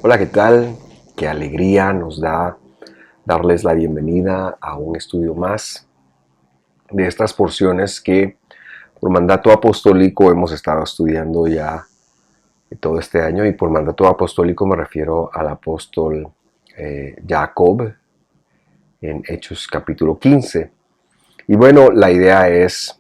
Hola, ¿qué tal? Qué alegría nos da darles la bienvenida a un estudio más de estas porciones que por mandato apostólico hemos estado estudiando ya todo este año. Y por mandato apostólico me refiero al apóstol Jacob en Hechos capítulo 15. Y bueno, la idea es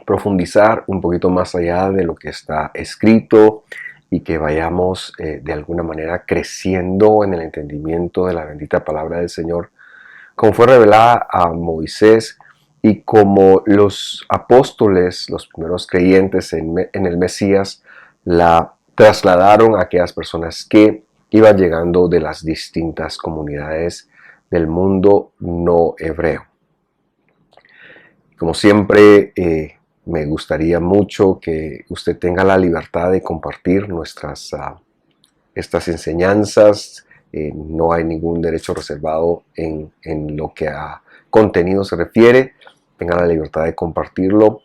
profundizar un poquito más allá de lo que está escrito y que vayamos de alguna manera creciendo en el entendimiento de la bendita palabra del Señor, como fue revelada a Moisés y como los apóstoles, los primeros creyentes en el Mesías, la trasladaron a aquellas personas que iban llegando de las distintas comunidades del mundo no hebreo. Como siempre, me gustaría mucho que usted tenga la libertad de compartir estas enseñanzas. No hay ningún derecho reservado en lo que a contenido se refiere. Tenga la libertad de compartirlo.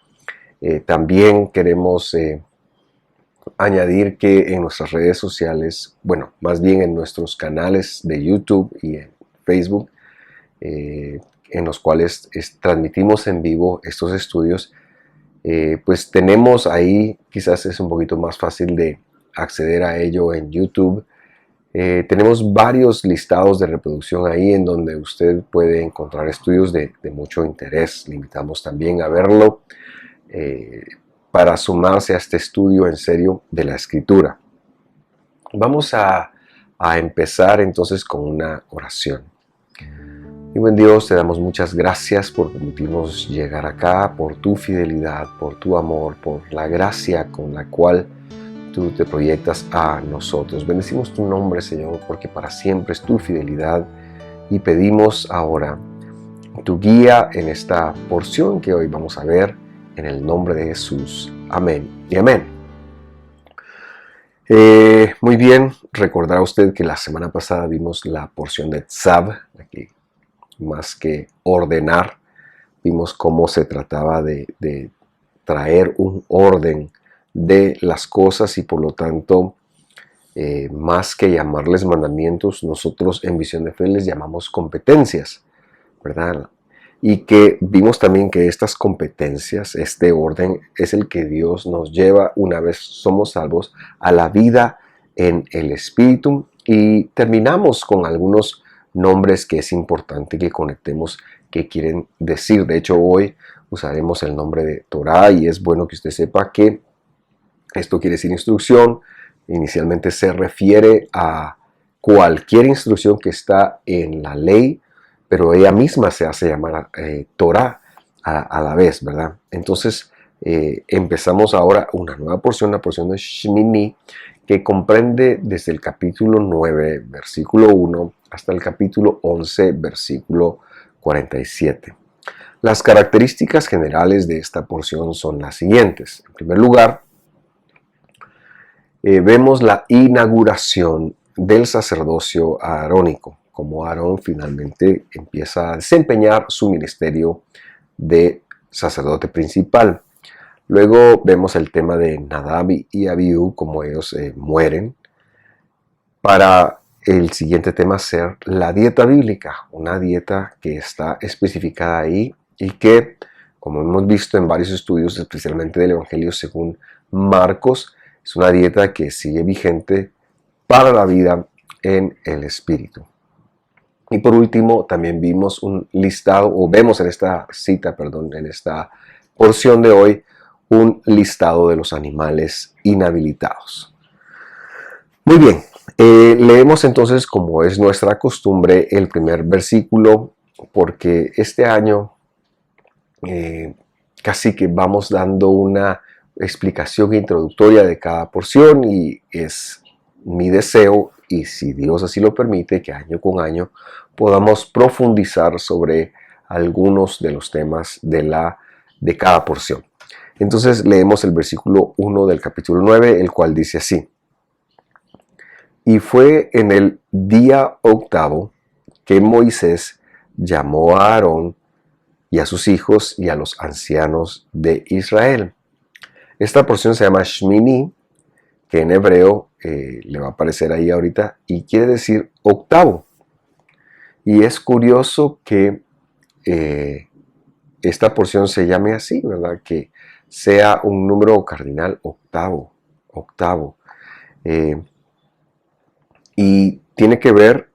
También queremos añadir que en nuestras redes sociales, bueno, más bien en nuestros canales de YouTube y en Facebook, en los cuales transmitimos en vivo estos estudios, pues tenemos ahí, quizás es un poquito más fácil de acceder a ello en YouTube. Tenemos varios listados de reproducción ahí en donde usted puede encontrar estudios de mucho interés. Le invitamos también a verlo para sumarse a este estudio en serio de la Escritura. Vamos a empezar entonces con una oración. Y buen Dios, te damos muchas gracias por permitirnos llegar acá, por tu fidelidad, por tu amor, por la gracia con la cual tú te proyectas a nosotros. Bendecimos tu nombre, Señor, porque para siempre es tu fidelidad. Y pedimos ahora tu guía en esta porción que hoy vamos a ver, en el nombre de Jesús. Amén y amén. Muy bien, recordará usted que la semana pasada vimos la porción de Tzav, aquí más que ordenar, vimos cómo se trataba de traer un orden de las cosas y por lo tanto, más que llamarles mandamientos, nosotros en Visión de Fe les llamamos competencias, ¿verdad? Y que vimos también que estas competencias, este orden, es el que Dios nos lleva una vez somos salvos a la vida en el Espíritu. Y terminamos con algunos nombres que es importante que conectemos qué quieren decir. De hecho, hoy usaremos el nombre de Torah y es bueno que usted sepa que esto quiere decir instrucción. Inicialmente se refiere a cualquier instrucción que está en la ley, pero ella misma se hace llamar Torah a la vez, ¿verdad? Entonces empezamos ahora una nueva porción, la porción de Shmini, que comprende desde el capítulo 9, versículo 1, hasta el capítulo 11, versículo 47. Las características generales de esta porción son las siguientes. En primer lugar, vemos la inauguración del sacerdocio arónico, como Aarón finalmente empieza a desempeñar su ministerio de sacerdote principal. Luego vemos el tema de Nadab y Abiú, como ellos mueren, para el siguiente tema ser la dieta bíblica, una dieta que está especificada ahí y que, como hemos visto en varios estudios, especialmente del Evangelio según Marcos, es una dieta que sigue vigente para la vida en el Espíritu. Y por último, también vimos un listado, o vemos en esta cita, en esta porción de hoy, un listado de los animales inhabilitados. Muy bien, leemos entonces, como es nuestra costumbre, el primer versículo, porque este año casi que vamos dando una explicación introductoria de cada porción y es mi deseo, y si Dios así lo permite, que año con año podamos profundizar sobre algunos de los temas de cada porción. Entonces leemos el versículo 1 del capítulo 9, el cual dice así: Y fue en el día octavo que Moisés llamó a Aarón y a sus hijos y a los ancianos de Israel. Esta porción se llama Shmini, que en hebreo le va a aparecer ahí ahorita, y quiere decir octavo. Y es curioso que esta porción se llame así, ¿verdad? Que sea un número cardinal octavo, octavo. Y tiene que ver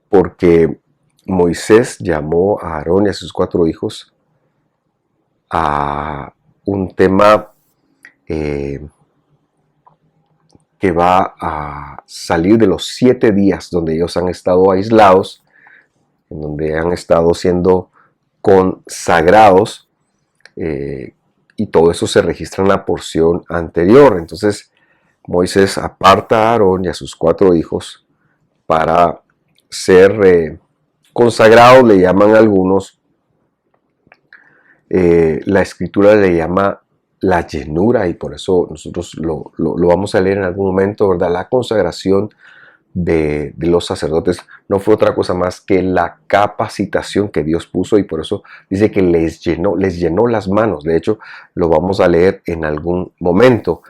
porque Moisés llamó a Aarón y a sus 4 hijos a un tema que va a salir de los 7 días donde ellos han estado aislados, en donde han estado siendo consagrados, y todo eso se registra en la porción anterior. Entonces Moisés aparta a Aarón y a sus 4 hijos para ser consagrados, le llaman algunos. La escritura le llama la llenura, y por eso nosotros lo vamos a leer en algún momento, ¿verdad? La consagración de los sacerdotes no fue otra cosa más que la capacitación que Dios puso, y por eso dice que les llenó las manos. De hecho, lo vamos a leer en algún momento.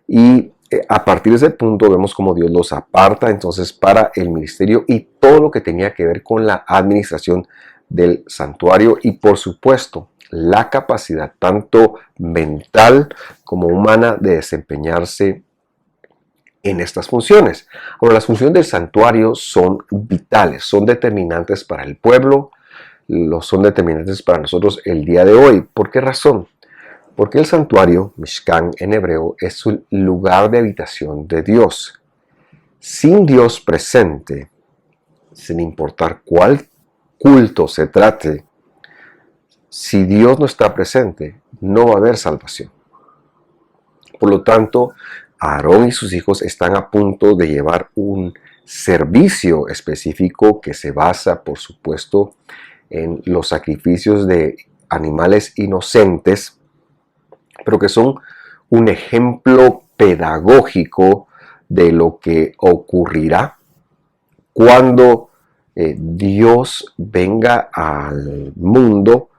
Y a partir de ese punto vemos cómo Dios los aparta entonces para el ministerio y todo lo que tenía que ver con la administración del santuario, y por supuesto la capacidad tanto mental como humana de desempeñarse en estas funciones. Ahora, las funciones del santuario son vitales, son determinantes para el pueblo, son determinantes para nosotros el día de hoy. ¿Por qué razón? Porque el santuario, Mishkan en hebreo, es un lugar de habitación de Dios. Sin Dios presente, sin importar cuál culto se trate, si Dios no está presente, no va a haber salvación. Por lo tanto, Aarón y sus hijos están a punto de llevar un servicio específico que se basa, por supuesto, en los sacrificios de animales inocentes, pero que son un ejemplo pedagógico de lo que ocurrirá cuando Dios venga al mundo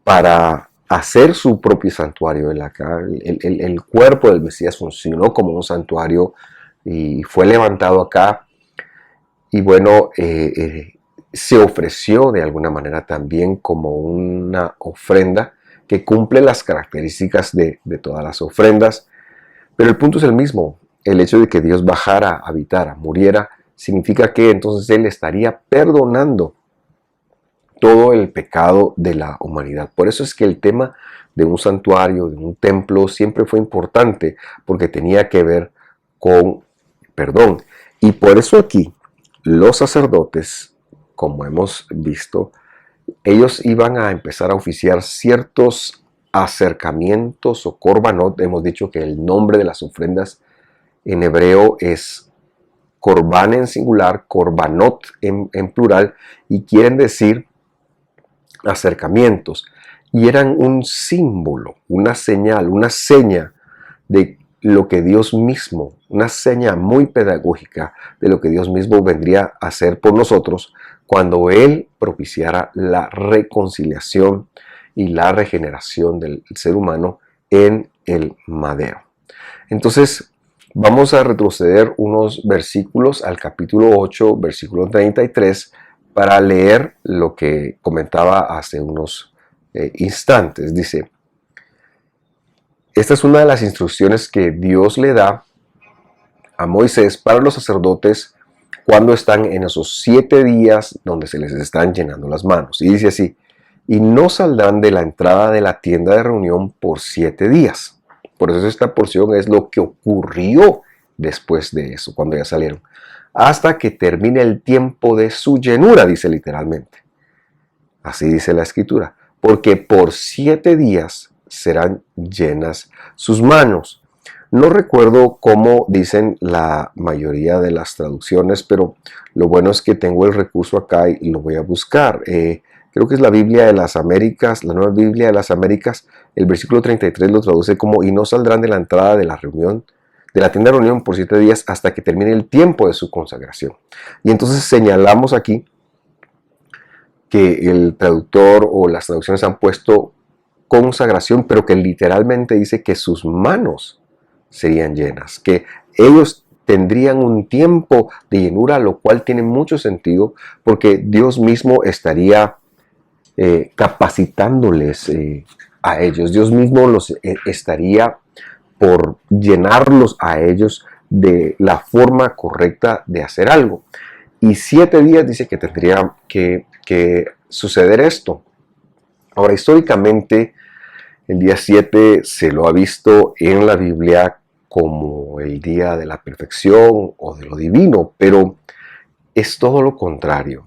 para hacer su propio santuario. El cuerpo del Mesías funcionó como un santuario y fue levantado acá, y bueno, se ofreció de alguna manera también como una ofrenda que cumple las características de todas las ofrendas. Pero el punto es el mismo. El hecho de que Dios bajara, habitara, muriera, significa que entonces Él estaría perdonando todo el pecado de la humanidad. Por eso es que el tema de un santuario, de un templo, siempre fue importante, porque tenía que ver con perdón. Y por eso aquí los sacerdotes, como hemos visto, ellos iban a empezar a oficiar ciertos acercamientos o korbanot. Hemos dicho que el nombre de las ofrendas en hebreo es korban en singular, korbanot en plural, y quieren decir acercamientos, y eran un símbolo, una señal, una seña de lo que Dios mismo, una seña muy pedagógica de lo que Dios mismo vendría a hacer por nosotros cuando Él propiciara la reconciliación y la regeneración del ser humano en el madero. Entonces, vamos a retroceder unos versículos al capítulo 8, versículo 33, para leer lo que comentaba hace unos instantes. Dice: esta es una de las instrucciones que Dios le da a Moisés para los sacerdotes cuando están en esos 7 días donde se les están llenando las manos. Y dice así: y no saldrán de la entrada de la tienda de reunión por 7 días. Por eso esta porción es lo que ocurrió después de eso, cuando ya salieron, hasta que termine el tiempo de su llenura, dice literalmente. Así dice la escritura, porque por 7 días serán llenas sus manos. No recuerdo cómo dicen la mayoría de las traducciones, pero lo bueno es que tengo el recurso acá y lo voy a buscar. Creo que es la Biblia de las Américas, la Nueva Biblia de las Américas. El versículo 33 lo traduce como: y no saldrán de la entrada de la reunión, de la tienda de reunión por 7 días hasta que termine el tiempo de su consagración. Y entonces señalamos aquí que el traductor o las traducciones han puesto consagración, pero que literalmente dice que sus manos serían llenas, que ellos tendrían un tiempo de llenura, lo cual tiene mucho sentido porque Dios mismo estaría capacitándoles a ellos. Dios mismo los estaría por llenarlos a ellos de la forma correcta de hacer algo. Y 7 días dice que tendría que suceder esto. Ahora, históricamente, el día 7 se lo ha visto en la Biblia como el día de la perfección o de lo divino, pero es todo lo contrario.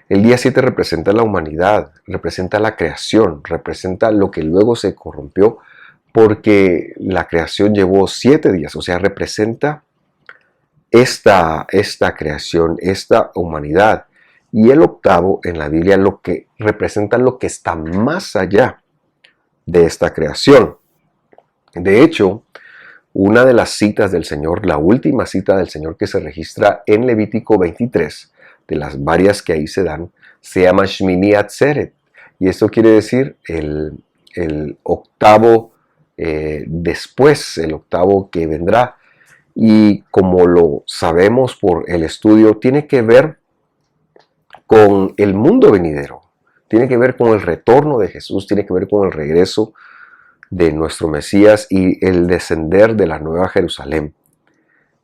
El día 7 representa la humanidad, representa la creación, representa lo que luego se corrompió porque la creación llevó 7 días, o sea, representa esta creación, esta humanidad. Y el octavo en la Biblia lo que representa lo que está más allá de esta creación. De hecho, una de las citas del Señor, la última cita del Señor que se registra en Levítico 23, de las varias que ahí se dan, se llama Shmini Atzeret. Y esto quiere decir el octavo después, el octavo que vendrá. Y como lo sabemos por el estudio, tiene que ver con el mundo venidero, tiene que ver con el retorno de Jesús, tiene que ver con el regreso de nuestro Mesías y el descender de la Nueva Jerusalén.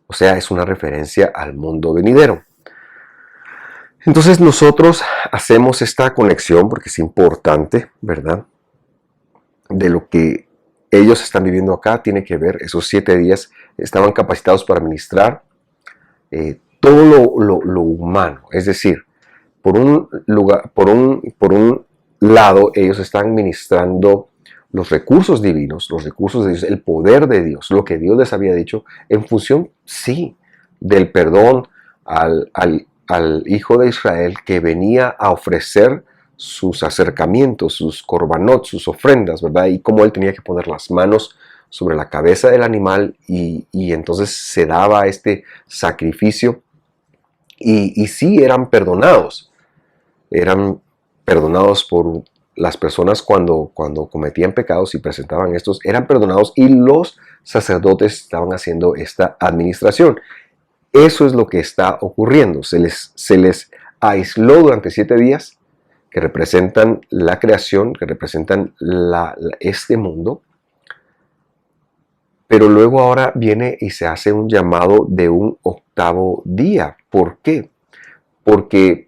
O sea, es una referencia al mundo venidero. Entonces nosotros hacemos esta conexión porque es importante, ¿verdad? De lo que ellos están viviendo acá, tiene que ver, esos 7 días estaban capacitados para ministrar todo lo humano. Es decir, por un lado, ellos están ministrando los recursos divinos, los recursos de Dios, el poder de Dios, lo que Dios les había dicho, en función, sí, del perdón al hijo de Israel que venía a ofrecer sus acercamientos, sus korbanot, sus ofrendas, ¿verdad? Y cómo él tenía que poner las manos sobre la cabeza del animal y entonces se daba este sacrificio y sí eran perdonados por las personas cuando cometían pecados y presentaban estos, eran perdonados y los sacerdotes estaban haciendo esta administración. Eso es lo que está ocurriendo. Se les aisló durante 7 días que representan la creación, que representan este mundo, pero luego ahora viene y se hace un llamado de un octavo día. ¿Por qué? Porque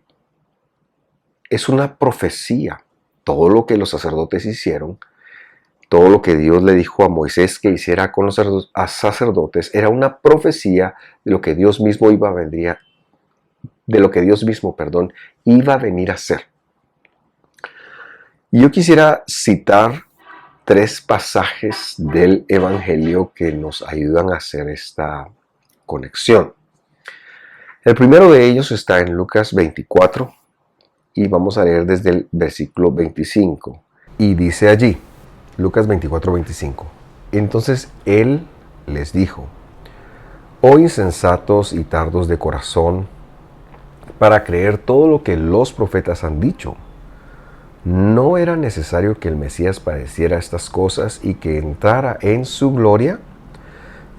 es una profecía. Todo lo que los sacerdotes hicieron, todo lo que Dios le dijo a Moisés que hiciera con los sacerdotes, era una profecía de lo que Dios mismo iba a venir, de lo que Dios mismo, iba a venir a hacer. Y yo quisiera citar 3 pasajes del Evangelio que nos ayudan a hacer esta conexión. El primero de ellos está en Lucas 24 y vamos a leer desde el versículo 25. Y dice allí, Lucas 24, 25. Entonces él les dijo: oh insensatos y tardos de corazón, para creer todo lo que los profetas han dicho. ¿No era necesario que el Mesías padeciera estas cosas y que entrara en su gloria?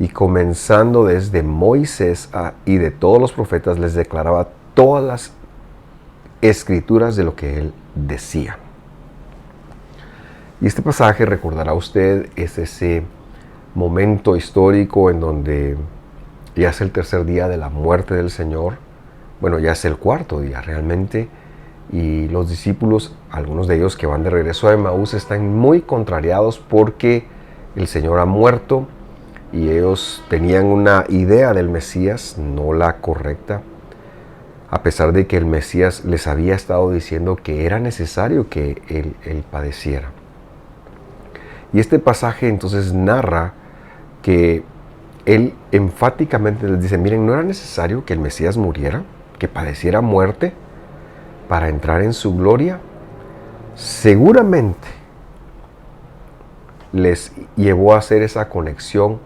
Y comenzando desde Moisés y de todos los profetas, les declaraba todas las escrituras de lo que él decía. Y este pasaje, recordará usted, es ese momento histórico en donde ya es el tercer día de la muerte del Señor. Bueno, ya es el cuarto día realmente. Y los discípulos, algunos de ellos que van de regreso a Emaús, están muy contrariados porque el Señor ha muerto y ellos tenían una idea del Mesías, no la correcta, a pesar de que el Mesías les había estado diciendo que era necesario que él padeciera. Y este pasaje entonces narra que él enfáticamente les dice: miren, no era necesario que el Mesías muriera, que padeciera muerte para entrar en su gloria. Seguramente les llevó a hacer esa conexión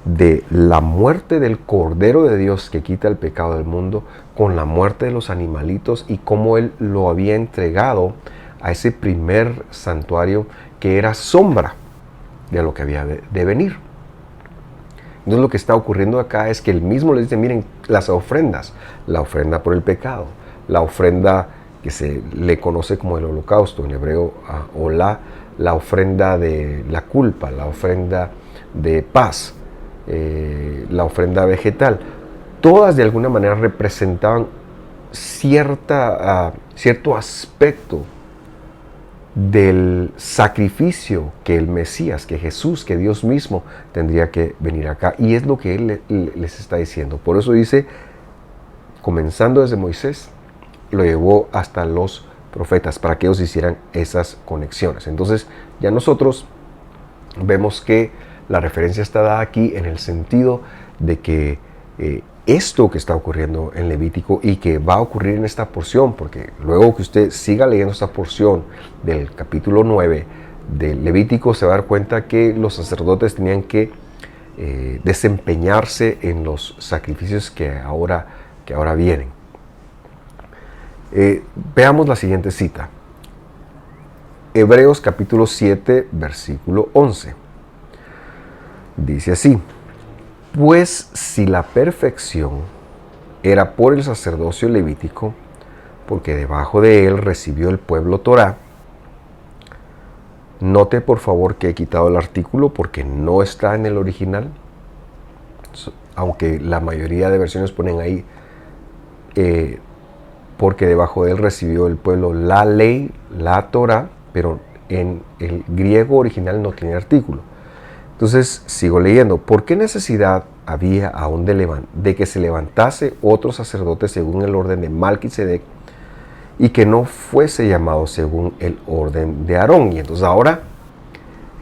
de la muerte del Cordero de Dios que quita el pecado del mundo con la muerte de los animalitos y cómo él lo había entregado a ese primer santuario que era sombra de lo que había de venir. Entonces lo que está ocurriendo acá es que él mismo les dice, miren, las ofrendas, la ofrenda por el pecado, la ofrenda que se le conoce como el holocausto en hebreo, o la ofrenda de la culpa, la ofrenda de paz, la ofrenda vegetal, todas de alguna manera representaban cierto aspecto del sacrificio que el Mesías, que Jesús, que Dios mismo tendría que venir acá. Y es lo que Él les está diciendo. Por eso dice, comenzando desde Moisés, lo llevó hasta los profetas, para que ellos hicieran esas conexiones. Entonces ya nosotros vemos que la referencia está dada aquí en el sentido de que esto que está ocurriendo en Levítico y que va a ocurrir en esta porción, porque luego que usted siga leyendo esta porción del capítulo 9 de Levítico, se va a dar cuenta que los sacerdotes tenían que desempeñarse en los sacrificios que ahora vienen. Veamos la siguiente cita. Hebreos capítulo 7, versículo 11. Dice así: pues si la perfección era por el sacerdocio levítico, porque debajo de él recibió el pueblo Torá. Note por favor que he quitado el artículo porque no está en el original, aunque la mayoría de versiones ponen ahí porque debajo de él recibió el pueblo la ley, la Torá, pero en el griego original no tiene artículo. Entonces sigo leyendo. ¿Por qué necesidad había aún de que se levantase otro sacerdote según el orden de Malquisedec y que no fuese llamado según el orden de Aarón? Y entonces ahora,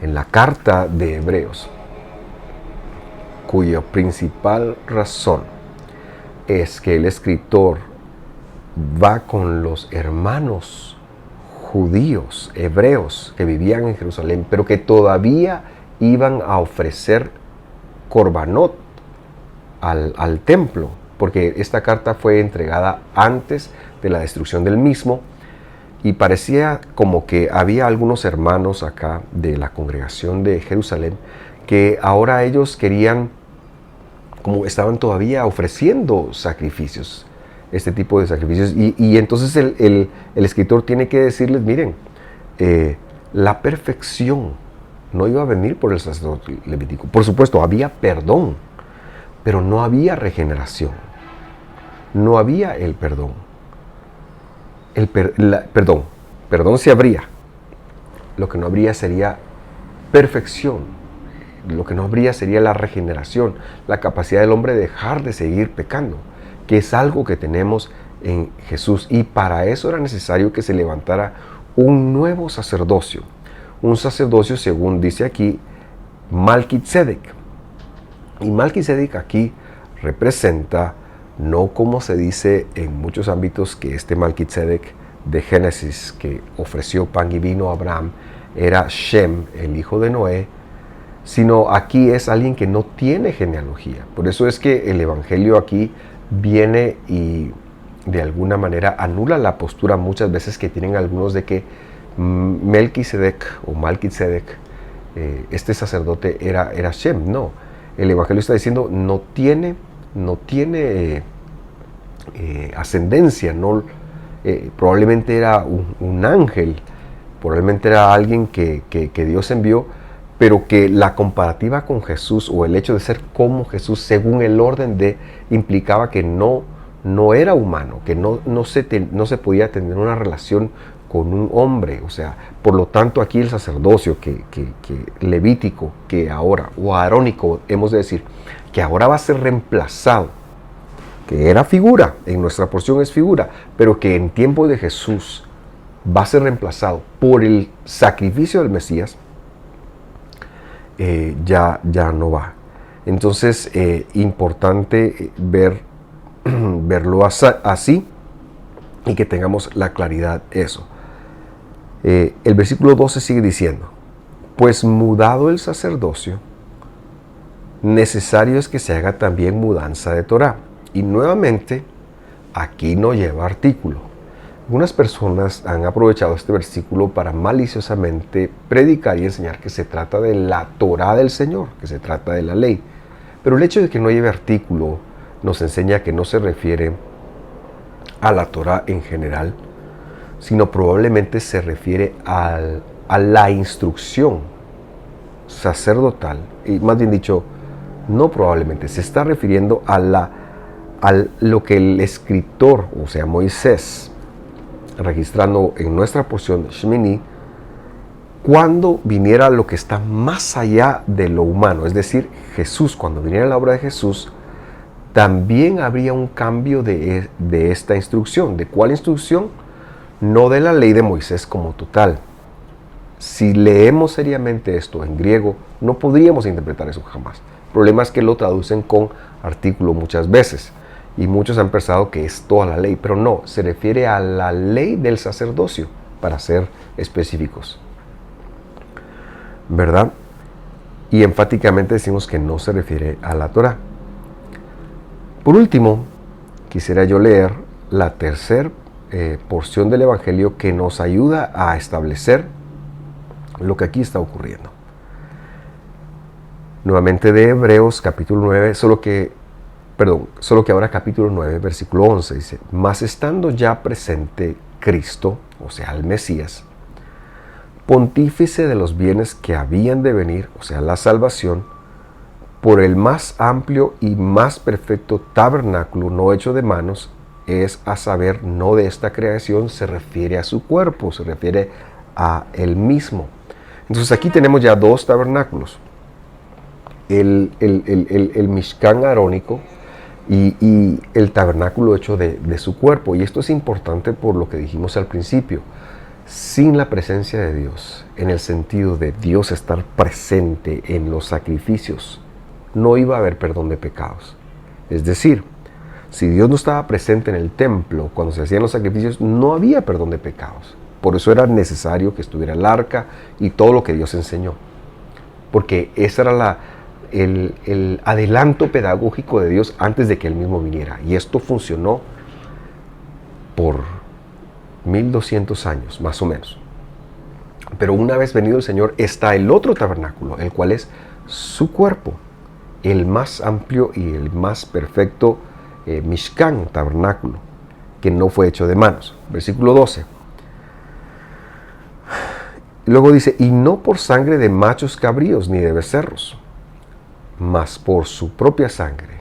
en la carta de Hebreos, cuya principal razón es que el escritor va con los hermanos judíos, hebreos, que vivían en Jerusalén, pero que todavía iban a ofrecer corbanot al templo, porque esta carta fue entregada antes de la destrucción del mismo, y parecía como que había algunos hermanos acá de la congregación de Jerusalén que ahora ellos querían, como estaban todavía ofreciendo sacrificios, este tipo de sacrificios, y entonces el escritor tiene que decirles, miren, la perfección no iba a venir por el sacerdote levítico. Por supuesto, había perdón, pero no había regeneración. No había el perdón. Perdón sí habría. Lo que no habría sería perfección. Lo que no habría sería la regeneración, la capacidad del hombre de dejar de seguir pecando, que es algo que tenemos en Jesús. Y para eso era necesario que se levantara un nuevo sacerdocio. Un sacerdocio, según dice aquí, Malquisedec. Y Malquisedec aquí representa, no como se dice en muchos ámbitos, que este Malquisedec de Génesis, que ofreció pan y vino a Abraham, era Shem, el hijo de Noé, sino aquí es alguien que no tiene genealogía. Por eso es que el evangelio aquí viene y de alguna manera anula la postura muchas veces que tienen algunos de que Melquisedec o Malquisedec, este sacerdote era Shem. No, el evangelio está diciendo no tiene ascendencia, no, probablemente era un ángel, probablemente era alguien que Dios envió, pero que la comparativa con Jesús o el hecho de ser como Jesús según el orden implicaba que no era humano, que no se podía tener una relación con un hombre. O sea, por lo tanto aquí el sacerdocio que levítico, que ahora, o arónico hemos de decir, que ahora va a ser reemplazado, que era figura, en nuestra porción es figura, pero que en tiempo de Jesús va a ser reemplazado por el sacrificio del Mesías, ya no va. Entonces, importante verlo así y que tengamos la claridad eso. El versículo 12 sigue diciendo: pues mudado el sacerdocio, necesario es que se haga también mudanza de Torá. Y nuevamente, aquí no lleva artículo. Algunas personas han aprovechado este versículo para maliciosamente predicar y enseñar que se trata de la Torá del Señor, que se trata de la ley. Pero el hecho de que no lleve artículo nos enseña que no se refiere a la Torá en general, sino probablemente se refiere a la instrucción sacerdotal, y más bien dicho, no probablemente, se está refiriendo a lo que el escritor, o sea Moisés, registrando en nuestra porción Shmini, cuando viniera lo que está más allá de lo humano, es decir, Jesús, cuando viniera la obra de Jesús, también habría un cambio de esta instrucción. ¿De cuál instrucción? No de la ley de Moisés como total. Si leemos seriamente esto en griego, no podríamos interpretar eso jamás. El problema es que lo traducen con artículo muchas veces, y muchos han pensado que es toda la ley, pero no, se refiere a la ley del sacerdocio, para ser específicos, ¿verdad? Y enfáticamente decimos que no se refiere a la Torá. Por último, quisiera yo leer la tercera porción del Evangelio que nos ayuda a establecer lo que aquí está ocurriendo. Nuevamente de Hebreos capítulo 9, solo que ahora capítulo 9, versículo 11, dice: mas estando ya presente Cristo, o sea, el Mesías, pontífice de los bienes que habían de venir, o sea, la salvación, por el más amplio y más perfecto tabernáculo no hecho de manos, es a saber, no de esta creación, se refiere a su cuerpo, se refiere a él mismo. Entonces aquí tenemos ya dos tabernáculos, el Mishkan arónico y el tabernáculo hecho de su cuerpo. Y esto es importante por lo que dijimos al principio. Sin la presencia de Dios, en el sentido de Dios estar presente en los sacrificios, no iba a haber perdón de pecados. Es decir, si Dios no estaba presente en el templo cuando se hacían los sacrificios, no había perdón de pecados. Por eso era necesario que estuviera el arca y todo lo que Dios enseñó. Porque ese era el adelanto pedagógico de Dios antes de que Él mismo viniera. Y esto funcionó por 1200 años, más o menos. Pero una vez venido el Señor, está el otro tabernáculo, el cual es su cuerpo, el más amplio y el más perfecto Mishkan, tabernáculo, que no fue hecho de manos. Versículo 12. Luego dice: y no por sangre de machos cabríos ni de becerros, mas por su propia sangre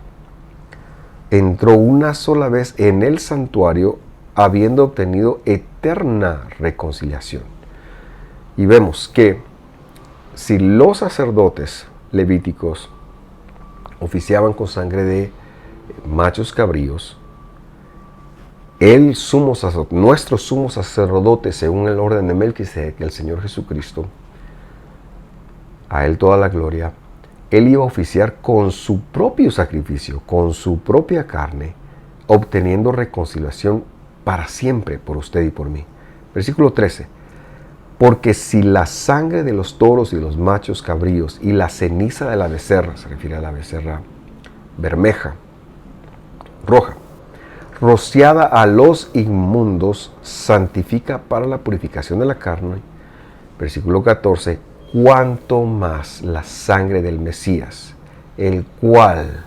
entró una sola vez en el santuario, habiendo obtenido eterna reconciliación. Y vemos que si los sacerdotes levíticos oficiaban con sangre de machos cabríos, nuestro sumo sacerdote, según el orden de Melquisedec, el Señor Jesucristo, a Él toda la gloria, Él iba a oficiar con su propio sacrificio, con su propia carne, obteniendo reconciliación para siempre por usted y por mí. Versículo 13. Porque si la sangre de los toros y los machos cabríos y la ceniza de la becerra, se refiere a la becerra bermeja, roja, rociada a los inmundos, santifica para la purificación de la carne, versículo 14, cuanto más la sangre del Mesías, el cual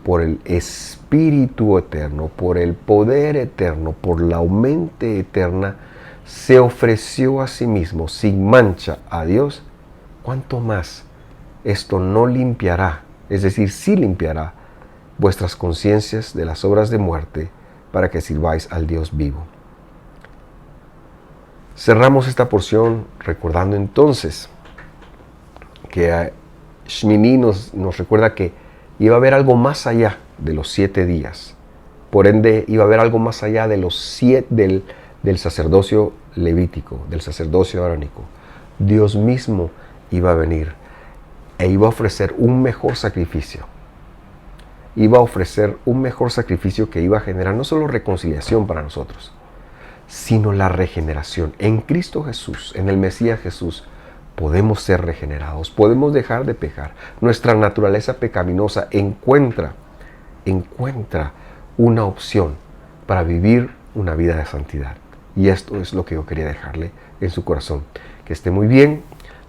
por el Espíritu eterno, por el poder eterno, por la mente eterna, se ofreció a sí mismo sin mancha a Dios, cuanto más esto no limpiará, es decir, sí limpiará vuestras conciencias de las obras de muerte, para que sirváis al Dios vivo. Cerramos esta porción recordando entonces que Shmini nos recuerda que iba a haber algo más allá de los 7 días. Por ende, iba a haber algo más allá de los 7 del sacerdocio levítico, del sacerdocio arónico. Dios mismo iba a venir e iba a ofrecer un mejor sacrificio. Iba a ofrecer un mejor sacrificio que iba a generar no solo reconciliación para nosotros, sino la regeneración. En Cristo Jesús, en el Mesías Jesús, podemos ser regenerados, podemos dejar de pecar. Nuestra naturaleza pecaminosa encuentra una opción para vivir una vida de santidad. Y esto es lo que yo quería dejarle en su corazón. Que esté muy bien.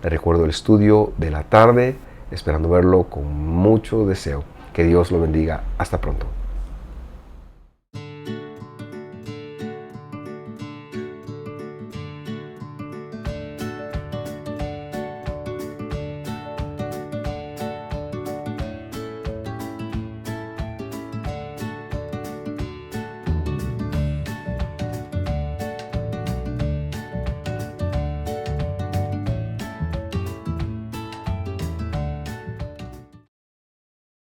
Le recuerdo el estudio de la tarde, esperando verlo con mucho deseo. Que Dios lo bendiga. Hasta pronto.